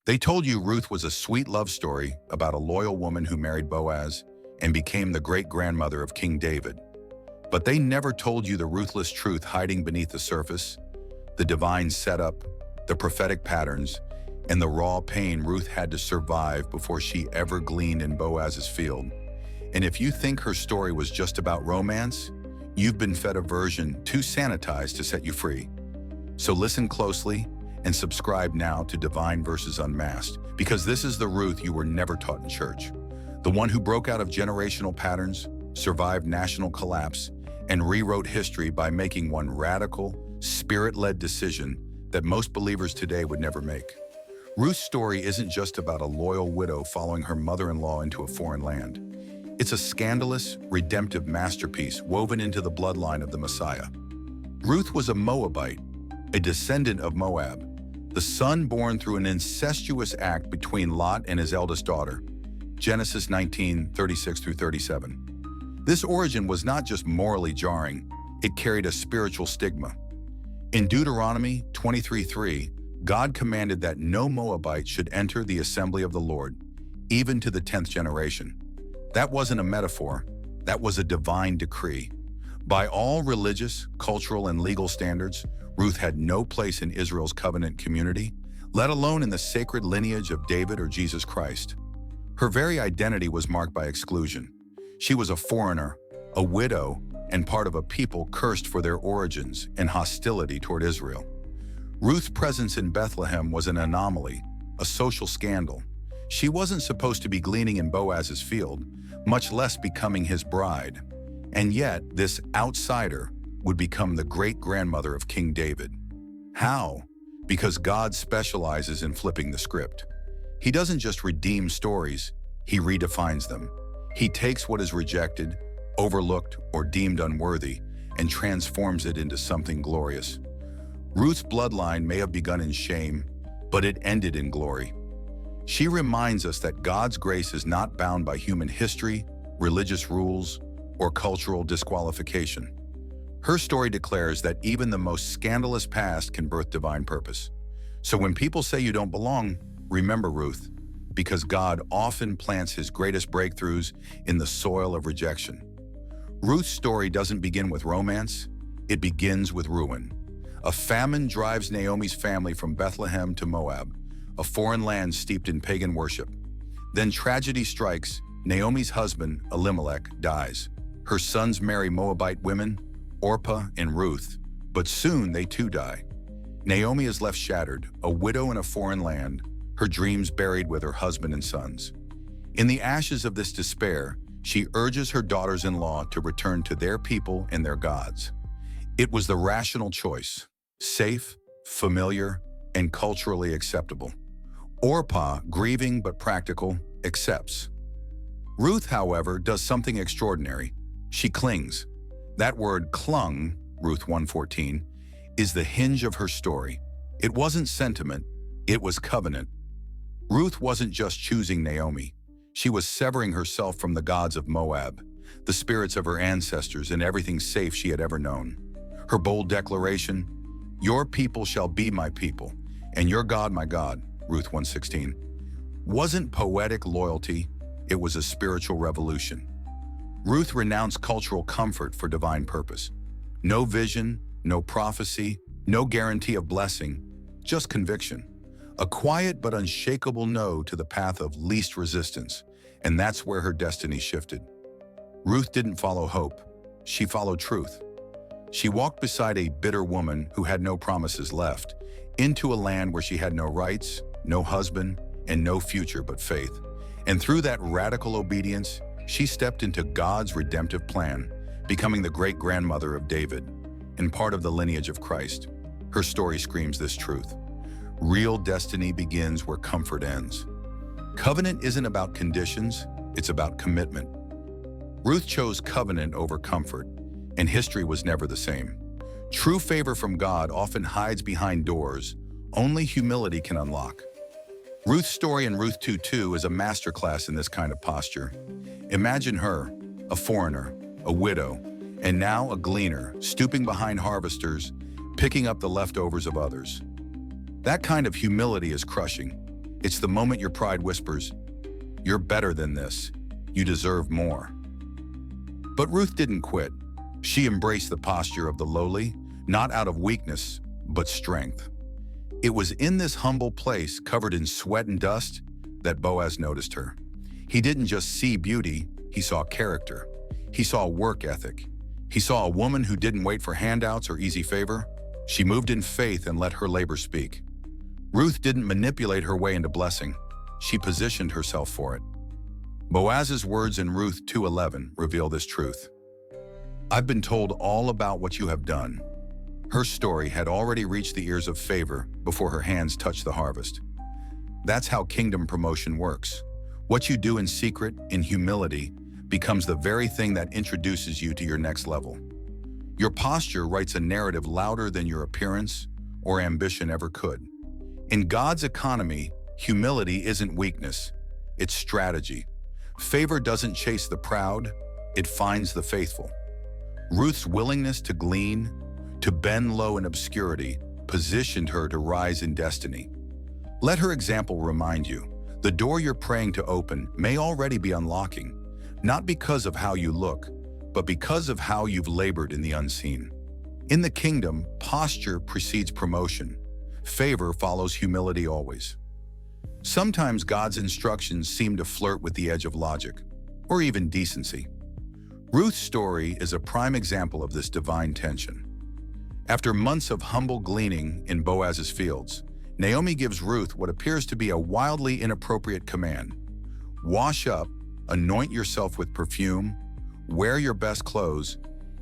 They told you Ruth was a sweet love story about a loyal woman who married Boaz and became the great-grandmother of King David. But they never told you the ruthless truth hiding beneath the surface, the divine setup, the prophetic patterns, and the raw pain Ruth had to survive before she ever gleaned in Boaz's field. And if you think her story was just about romance, you've been fed a version too sanitized to set you free. So listen closely and subscribe now to Divine versus Unmasked, because this is the Ruth you were never taught in church. The one who broke out of generational patterns, survived national collapse, and rewrote history by making one radical, spirit-led decision that most believers today would never make. Ruth's story isn't just about a loyal widow following her mother-in-law into a foreign land. It's a scandalous, redemptive masterpiece woven into the bloodline of the Messiah. Ruth was a Moabite, a descendant of Moab, the son born through an incestuous act between Lot and his eldest daughter, Genesis 19:36-37. This origin was not just morally jarring, it carried a spiritual stigma. In Deuteronomy 23:3, God commanded that no Moabite should enter the assembly of the Lord, even to the 10th generation. That wasn't a metaphor, that was a divine decree. By all religious, cultural, and legal standards, Ruth had no place in Israel's covenant community, let alone in the sacred lineage of David or Jesus Christ. Her very identity was marked by exclusion. She was a foreigner, a widow, and part of a people cursed for their origins and hostility toward Israel. Ruth's presence in Bethlehem was an anomaly, a social scandal. She wasn't supposed to be gleaning in Boaz's field, much less becoming his bride. And yet, this outsider would become the great-grandmother of King David. How? Because God specializes in flipping the script. He doesn't just redeem stories, he redefines them. He takes what is rejected, overlooked, or deemed unworthy, and transforms it into something glorious. Ruth's bloodline may have begun in shame, but it ended in glory. She reminds us that God's grace is not bound by human history, religious rules, or cultural disqualification. Her story declares that even the most scandalous past can birth divine purpose. So when people say you don't belong, remember Ruth, because God often plants his greatest breakthroughs in the soil of rejection. Ruth's story doesn't begin with romance, it begins with ruin. A famine drives Naomi's family from Bethlehem to Moab, a foreign land steeped in pagan worship. Then tragedy strikes. Naomi's husband, Elimelech, dies. Her sons marry Moabite women, Orpah and Ruth, but soon they too die. Naomi is left shattered, a widow in a foreign land, her dreams buried with her husband and sons. In the ashes of this despair, she urges her daughters-in-law to return to their people and their gods. It was the rational choice, safe, familiar, and culturally acceptable. Orpah, grieving but practical, accepts. Ruth, however, does something extraordinary. She clings. That word clung, Ruth 1:14, is the hinge of her story. It wasn't sentiment, it was covenant. Ruth wasn't just choosing Naomi. She was severing herself from the gods of Moab, the spirits of her ancestors, and everything safe she had ever known. Her bold declaration, "Your people shall be my people, and your God my God," Ruth 1:16, wasn't poetic loyalty, it was a spiritual revolution. Ruth renounced cultural comfort for divine purpose. No vision, no prophecy, no guarantee of blessing, just conviction. A quiet but unshakable no to the path of least resistance, and that's where her destiny shifted. Ruth didn't follow hope, she followed truth. She walked beside a bitter woman who had no promises left, into a land where she had no rights, no husband, and no future but faith. And through that radical obedience, she stepped into God's redemptive plan, becoming the great-grandmother of David and part of the lineage of Christ. Her story screams this truth. Real destiny begins where comfort ends. Covenant isn't about conditions, it's about commitment. Ruth chose covenant over comfort, and history was never the same. True favor from God often hides behind doors only humility can unlock. Ruth's story in Ruth 2:2 is a masterclass in this kind of posture. Imagine her, a foreigner, a widow, and now a gleaner, stooping behind harvesters, picking up the leftovers of others. That kind of humility is crushing. It's the moment your pride whispers, "You're better than this. You deserve more." But Ruth didn't quit. She embraced the posture of the lowly, not out of weakness, but strength. It was in this humble place, covered in sweat and dust, that Boaz noticed her. He didn't just see beauty, he saw character. He saw work ethic. He saw a woman who didn't wait for handouts or easy favor. She moved in faith and let her labor speak. Ruth didn't manipulate her way into blessing. She positioned herself for it. Boaz's words in Ruth 2:11 reveal this truth. "I've been told all about what you have done." Her story had already reached the ears of favor before her hands touched the harvest. That's how kingdom promotion works. What you do in secret, in humility, becomes the very thing that introduces you to your next level. Your posture writes a narrative louder than your appearance or ambition ever could. In God's economy, humility isn't weakness, it's strategy. Favor doesn't chase the proud, it finds the faithful. Ruth's willingness to glean, to bend low in obscurity, positioned her to rise in destiny. Let her example remind you, the door you're praying to open may already be unlocking, not because of how you look, but because of how you've labored in the unseen. In the kingdom, posture precedes promotion. Favor follows humility always. Sometimes God's instructions seem to flirt with the edge of logic, or even decency. Ruth's story is a prime example of this divine tension. After months of humble gleaning in Boaz's fields, Naomi gives Ruth what appears to be a wildly inappropriate command. Wash up, anoint yourself with perfume, wear your best clothes,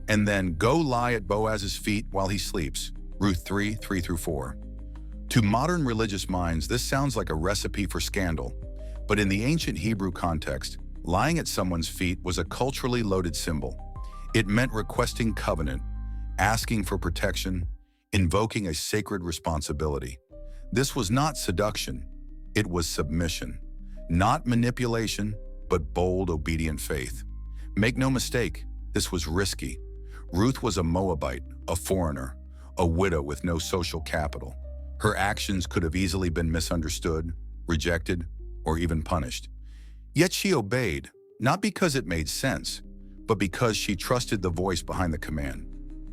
and then go lie at Boaz's feet while he sleeps. Ruth 3:3-4. To modern religious minds, this sounds like a recipe for scandal, but in the ancient Hebrew context, lying at someone's feet was a culturally loaded symbol. It meant requesting covenant, asking for protection, invoking a sacred responsibility. This was not seduction, it was submission. Not manipulation, but bold, obedient faith. Make no mistake, this was risky. Ruth was a Moabite, a foreigner, a widow with no social capital. Her actions could have easily been misunderstood, rejected, or even punished. Yet she obeyed, not because it made sense, but because she trusted the voice behind the command.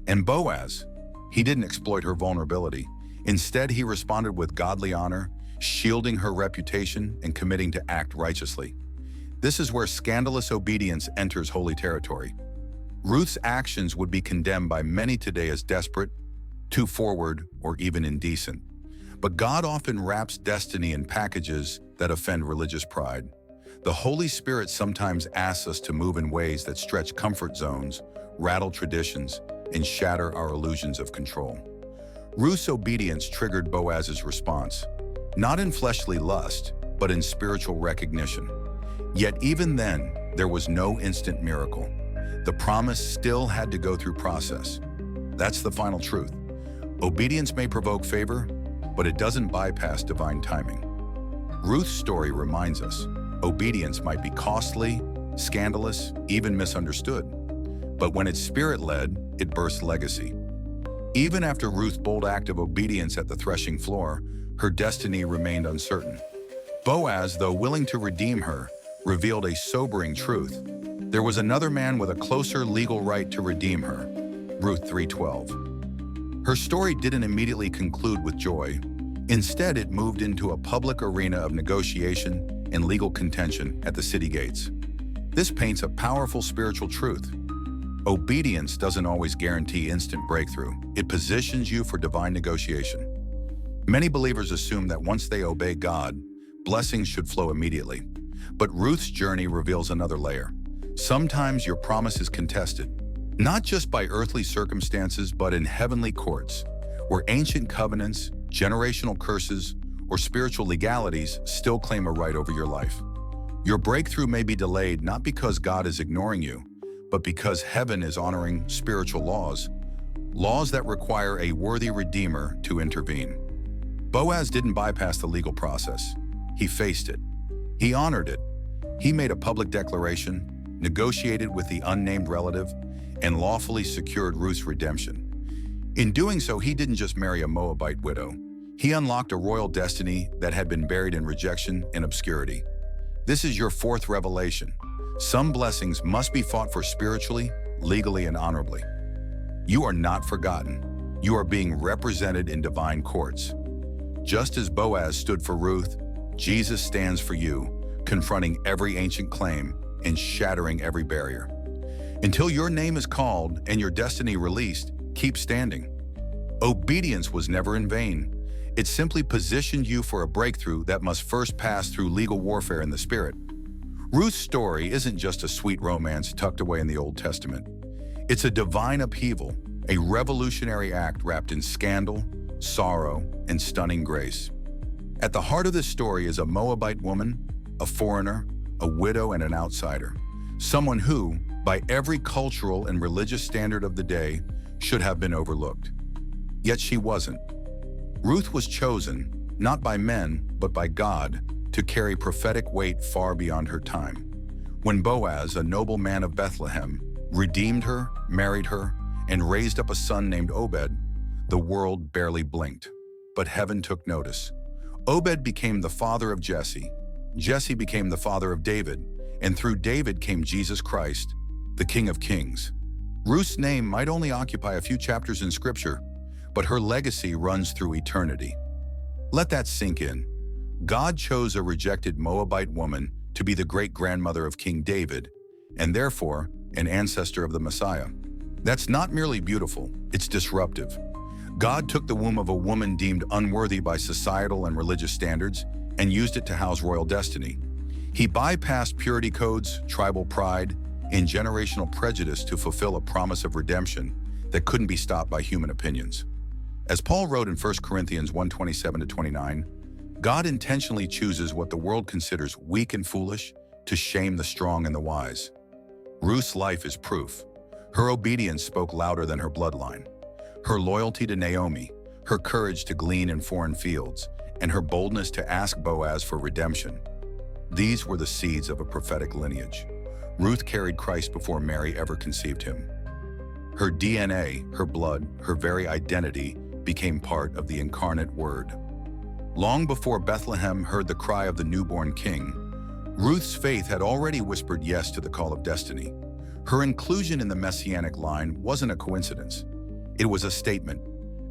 And Boaz, he didn't exploit her vulnerability. Instead, he responded with godly honor, shielding her reputation and committing to act righteously. This is where scandalous obedience enters holy territory. Ruth's actions would be condemned by many today as desperate, too forward, or even indecent. But God often wraps destiny in packages that offend religious pride. The Holy Spirit sometimes asks us to move in ways that stretch comfort zones, rattle traditions, and shatter our illusions of control. Ruth's obedience triggered Boaz's response, not in fleshly lust, but in spiritual recognition. Yet even then, there was no instant miracle. The promise still had to go through process. That's the final truth. Obedience may provoke favor, but it doesn't bypass divine timing. Ruth's story reminds us, obedience might be costly, scandalous, even misunderstood. But when it's spirit-led, it births legacy. Even after Ruth's bold act of obedience at the threshing floor, her destiny remained uncertain. Boaz, though willing to redeem her, revealed a sobering truth. There was another man with a closer legal right to redeem her. Ruth 3:12. Her story didn't immediately conclude with joy. Instead, it moved into a public arena of negotiation and legal contention at the city gates. This paints a powerful spiritual truth. Obedience doesn't always guarantee instant breakthrough. It positions you for divine negotiation. Many believers assume that once they obey God, blessings should flow immediately. But Ruth's journey reveals another layer. Sometimes your promise is contested, not just by earthly circumstances, but in heavenly courts, where ancient covenants, generational curses, or spiritual legalities still claim a right over your life. Your breakthrough may be delayed not because God is ignoring you, but because heaven is honoring spiritual laws that require a worthy redeemer to intervene. Boaz didn't bypass the legal process. He faced it. He honored it. He made a public declaration, negotiated with the unnamed relative, and lawfully secured Ruth's redemption. In doing so, he didn't just marry a Moabite widow. He unlocked a royal destiny that had been buried in rejection and obscurity. This is your fourth revelation. Some blessings must be fought for spiritually, legally, and honorably. You are not forgotten. You are being represented in divine courts. Just as Boaz stood for Ruth, Jesus stands for you, confronting every ancient claim and shattering every barrier. Until your name is called and your destiny released, keep standing. Obedience was never in vain. It simply positioned you for a breakthrough that must first pass through legal warfare in the spirit. Ruth's story isn't just a sweet romance tucked away in the Old Testament. It's a divine upheaval, a revolutionary act wrapped in scandal, sorrow, and stunning grace. At the heart of this story is a Moabite woman, a foreigner, a widow, and an outsider. Someone who, by every cultural and religious standard of the day, should have been overlooked. Yet she wasn't. Ruth was chosen, not by men, but by God, to carry prophetic weight far beyond her time. When Boaz, a noble man of Bethlehem, redeemed her, married her, and raised up a son named Obed, the world barely blinked. But heaven took notice. Obed became the father of Jesse. Jesse became the father of David, and through David came Jesus Christ, the King of Kings. Ruth's name might only occupy a few chapters in Scripture, but her legacy runs through eternity. Let that sink in. God chose a rejected Moabite woman to be the great-grandmother of King David, and therefore an ancestor of the Messiah. That's not merely beautiful, it's disruptive. God took the womb of a woman deemed unworthy by societal and religious standards and used it to house royal destiny. He bypassed purity codes, tribal pride, and generational prejudice to fulfill a promise of redemption that couldn't be stopped by human opinions. As Paul wrote in 1 Corinthians 1:27-29, God intentionally chooses what the world considers weak and foolish to shame the strong and the wise. Ruth's life is proof. Her obedience spoke louder than her bloodline. Her loyalty to Naomi, her courage to glean in foreign fields, and her boldness to ask Boaz for redemption. These were the seeds of a prophetic lineage. Ruth carried Christ before Mary ever conceived him. Her DNA, her blood, her very identity became part of the incarnate Word. Long before Bethlehem heard the cry of the newborn king, Ruth's faith had already whispered yes to the call of destiny. Her inclusion in the messianic line wasn't a coincidence. It was a statement,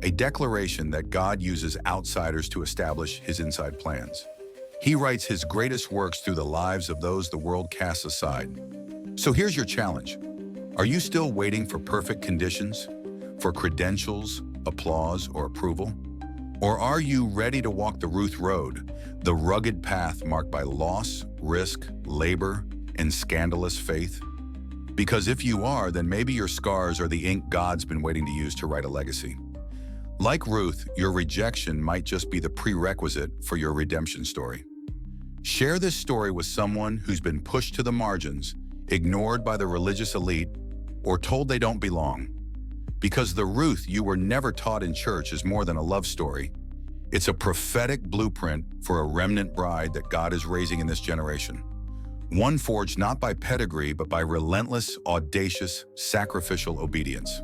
a declaration that God uses outsiders to establish his inside plans. He writes his greatest works through the lives of those the world casts aside. So here's your challenge. Are you still waiting for perfect conditions, for credentials, applause, or approval? Or are you ready to walk the Ruth road, the rugged path marked by loss, risk, labor, and scandalous faith? Because if you are, then maybe your scars are the ink God's been waiting to use to write a legacy. Like Ruth, your rejection might just be the prerequisite for your redemption story. Share this story with someone who's been pushed to the margins, ignored by the religious elite, or told they don't belong. Because the Ruth you were never taught in church is more than a love story. It's a prophetic blueprint for a remnant bride that God is raising in this generation. One forged not by pedigree, but by relentless, audacious, sacrificial obedience.